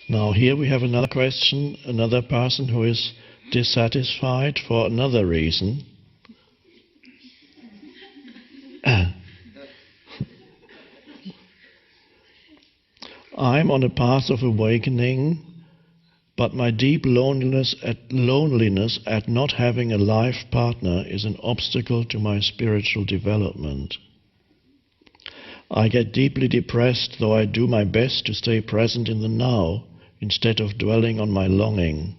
Now here we have another question, another person who is dissatisfied for another reason. I'm on a path of awakening, but my deep loneliness at not having a life partner is an obstacle to my spiritual development. I get deeply depressed, though I do my best to stay present in the now instead of dwelling on my longing.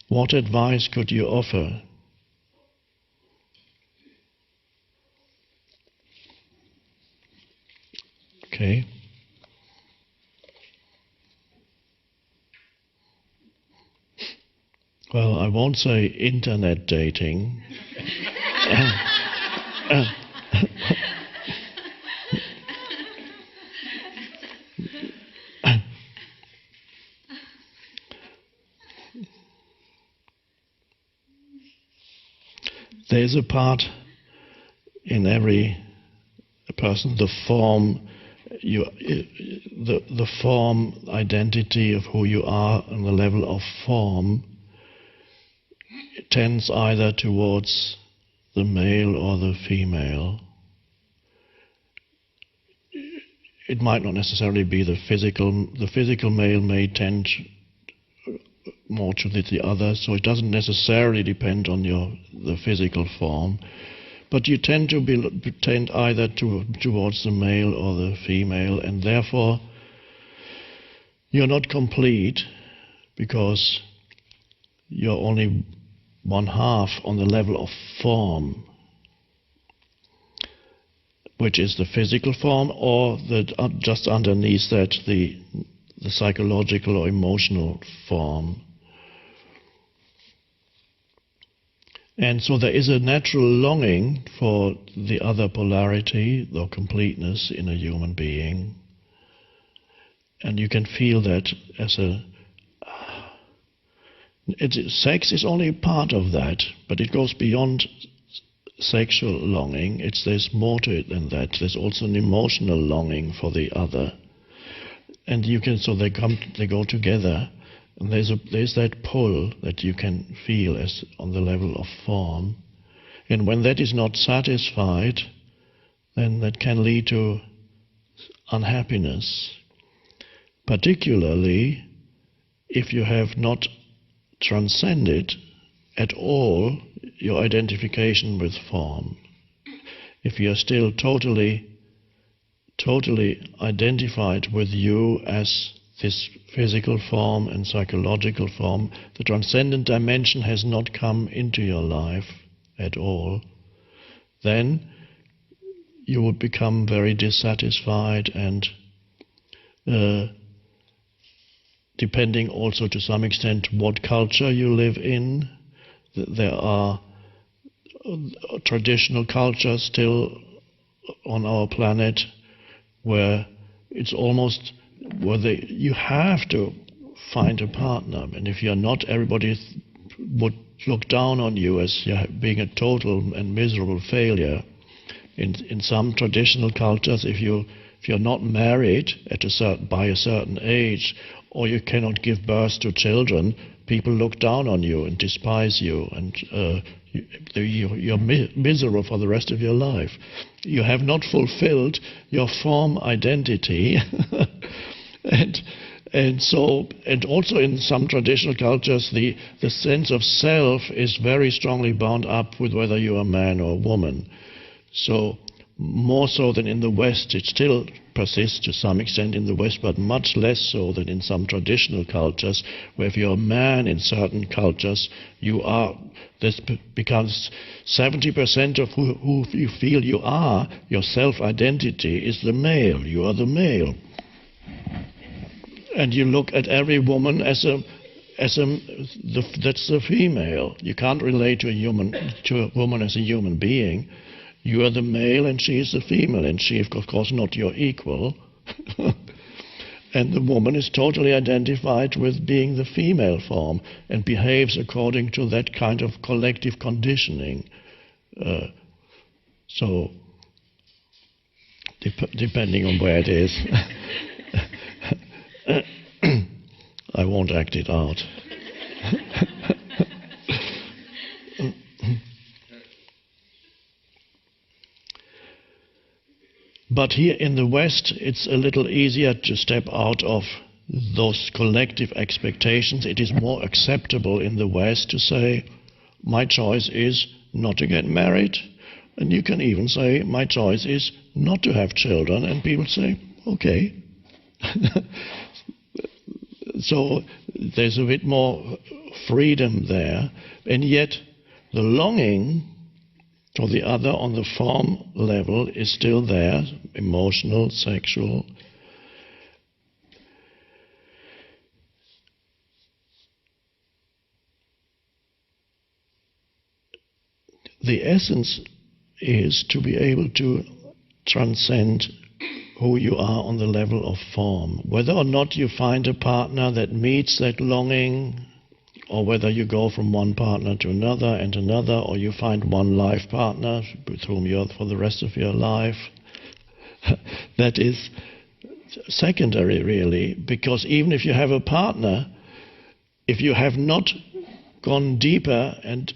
What advice could you offer? Okay. Well, I won't say internet dating. There's a part in every person, the form identity of who you are on the level of form tends either towards the male or the female. It might not necessarily be the physical. The physical male may tend more to the other, so it doesn't necessarily depend on the physical form. But you tend to tend either towards the male or the female, and therefore you're not complete because you're only one half on the level of form, which is the physical form, or just underneath that the psychological or emotional form. And so there is a natural longing for the other polarity, the completeness in a human being. And you can feel that as sex is only part of that, but it goes beyond sexual longing. There's more to it than that. There's also an emotional longing for the other. And they go together. And there's that pull that you can feel as on the level of form. And when that is not satisfied, then that can lead to unhappiness. Particularly if you have not transcended at all your identification with form. If you are still totally identified with you as this physical form and psychological form, the transcendent dimension has not come into your life at all, then you would become very dissatisfied and depending also to some extent what culture you live in. There are traditional cultures still on our planet where it's almost you have to find a partner, and if you're not, everybody would look down on you as being a total and miserable failure. In some traditional cultures, if you're not married by a certain age, or you cannot give birth to children, people look down on you and despise you, and you're miserable for the rest of your life. You have not fulfilled your form identity. And also in some traditional cultures, the sense of self is very strongly bound up with whether you are a man or a woman. So more so than in the West, it still persists to some extent in the West, but much less so than in some traditional cultures, where if you're a man in certain cultures, this becomes 70% of who you feel you are, your self-identity is the male. You are the male. And you look at every woman that's the female. You can't relate to a woman as a human being. You are the male and she is the female, and she is of course not your equal. And the woman is totally identified with being the female form and behaves according to that kind of collective conditioning. So depending on where it is. I won't act it out. But here in the West, it's a little easier to step out of those collective expectations. It is more acceptable in the West to say, my choice is not to get married. And you can even say, my choice is not to have children. And people say, okay. So there's a bit more freedom there. And yet the longing for the other on the form level is still there, emotional, sexual. The essence is to be able to transcend who you are on the level of form. Whether or not you find a partner that meets that longing, or whether you go from one partner to another and another, or you find one life partner with whom you're for the rest of your life, that is secondary really, because even if you have a partner, if you have not gone deeper and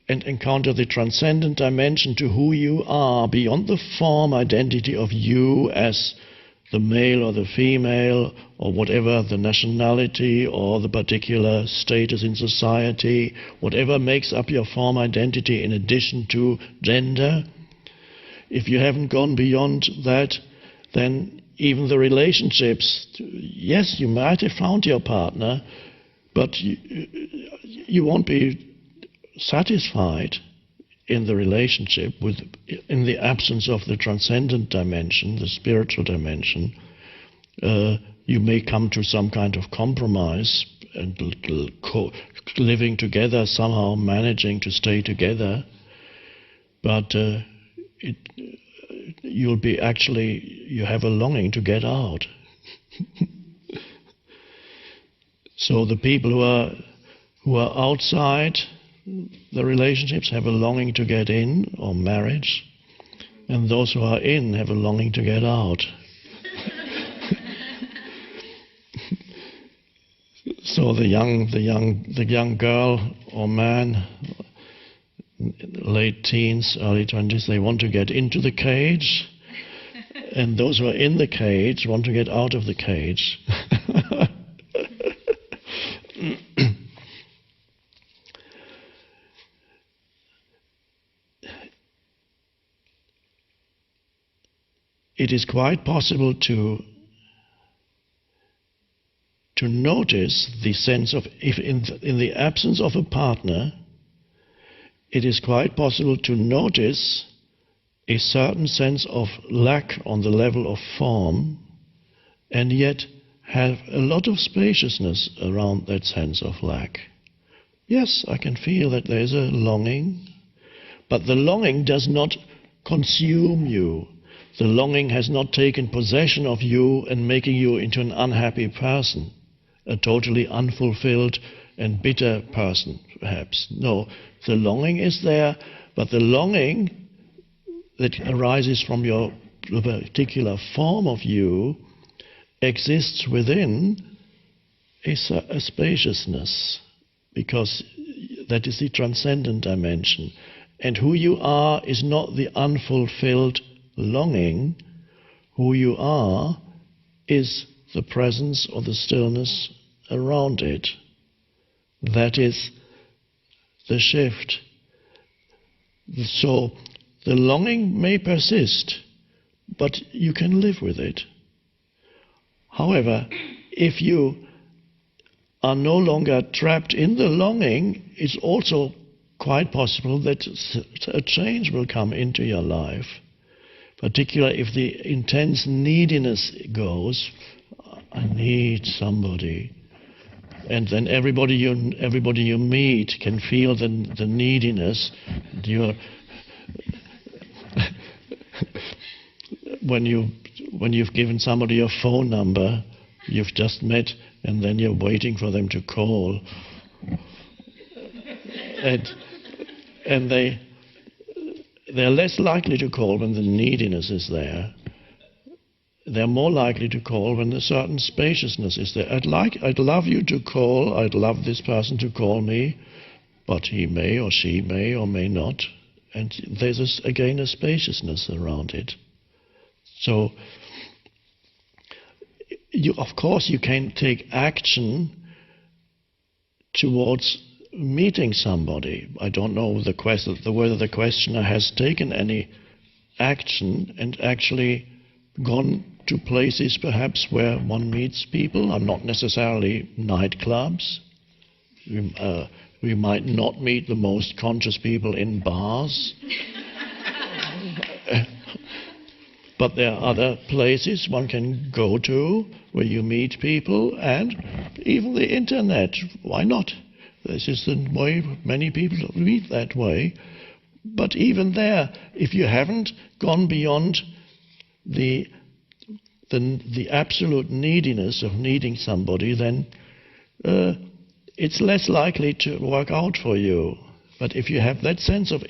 encounter the transcendent dimension to who you are beyond the form identity of you as the male or the female or whatever the nationality or the particular status in society, whatever makes up your form identity in addition to gender, if you haven't gone beyond that, then even the relationships, yes, you might have found your partner, but you won't be satisfied in the relationship in the absence of the transcendent dimension, the spiritual dimension. You may come to some kind of compromise and living together, somehow managing to stay together, but you'll be you have a longing to get out. So the people who are outside the relationships have a longing to get in, or marriage, and those who are in have a longing to get out. So the young girl or man, late teens, early 20s, they want to get into the cage, and those who are in the cage want to get out of the cage. It is quite possible to notice the sense of, if in the absence of a partner, it is quite possible to notice a certain sense of lack on the level of form, and yet have a lot of spaciousness around that sense of lack. Yes, I can feel that there is a longing, but the longing does not consume you. The longing has not taken possession of you and making you into an unhappy person, a totally unfulfilled and bitter person, perhaps. No, the longing is there, but the longing that arises from your particular form of you exists within a spaciousness, because that is the transcendent dimension. And who you are is not the unfulfilled longing. Who you are is the presence or the stillness around it. That is the shift. So the longing may persist, but you can live with it. However, if you are no longer trapped in the longing, it's also quite possible that a change will come into your life. Particularly if the intense neediness goes, I need somebody. And then everybody you meet can feel the neediness. When you've given somebody your phone number, you've just met, and then you're waiting for them to call. And they're less likely to call when the neediness is there. they're more likely to call when a certain spaciousness is there. I'd love you to call, I'd love this person to call me, but he may or she may or may not. And there's, again, a spaciousness around it. So, of course, you can take action towards meeting somebody. I don't know whether the questioner has taken any action and actually gone to places perhaps where one meets people, and not necessarily nightclubs. We might not meet the most conscious people in bars. But there are other places one can go to where you meet people, and even the internet. Why not? This is the way many people meet that way. But even there, if you haven't gone beyond the absolute neediness of needing somebody, then it's less likely to work out for you. But if you have that sense of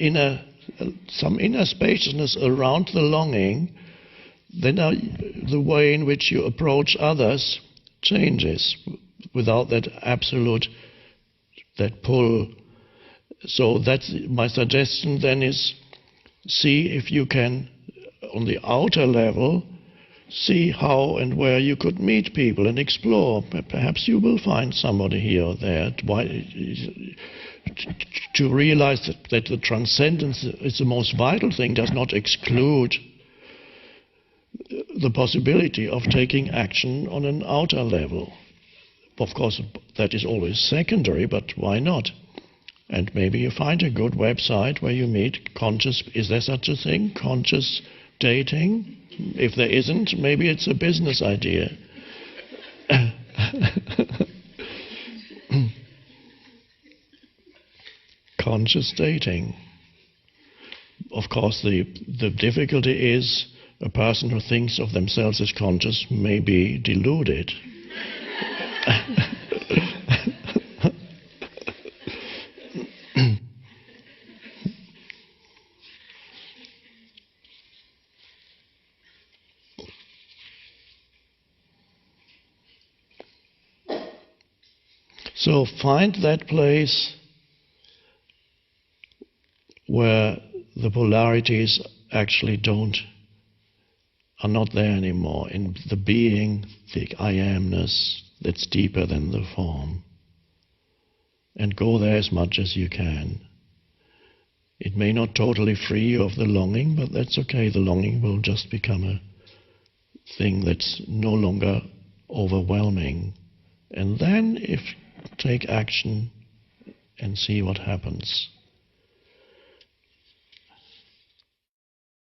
some inner spaciousness around the longing, then the way in which you approach others changes without that absolute, that pull. So that's my suggestion then, is see if you can, on the outer level, see how and where you could meet people and explore. Perhaps you will find somebody here or there. To realize that the transcendence is the most vital thing does not exclude the possibility of taking action on an outer level. Of course, that is always secondary, but why not? And maybe you find a good website where you meet conscious, is there such a thing, conscious dating? If there isn't, maybe it's a business idea. Conscious dating. Of course, the difficulty is a person who thinks of themselves as conscious may be deluded. So find that place where the polarities actually are not there anymore, in the being, the I amness that's deeper than the form. And go there as much as you can. It may not totally free you of the longing, but that's okay. The longing will just become a thing that's no longer overwhelming. And then take action and see what happens.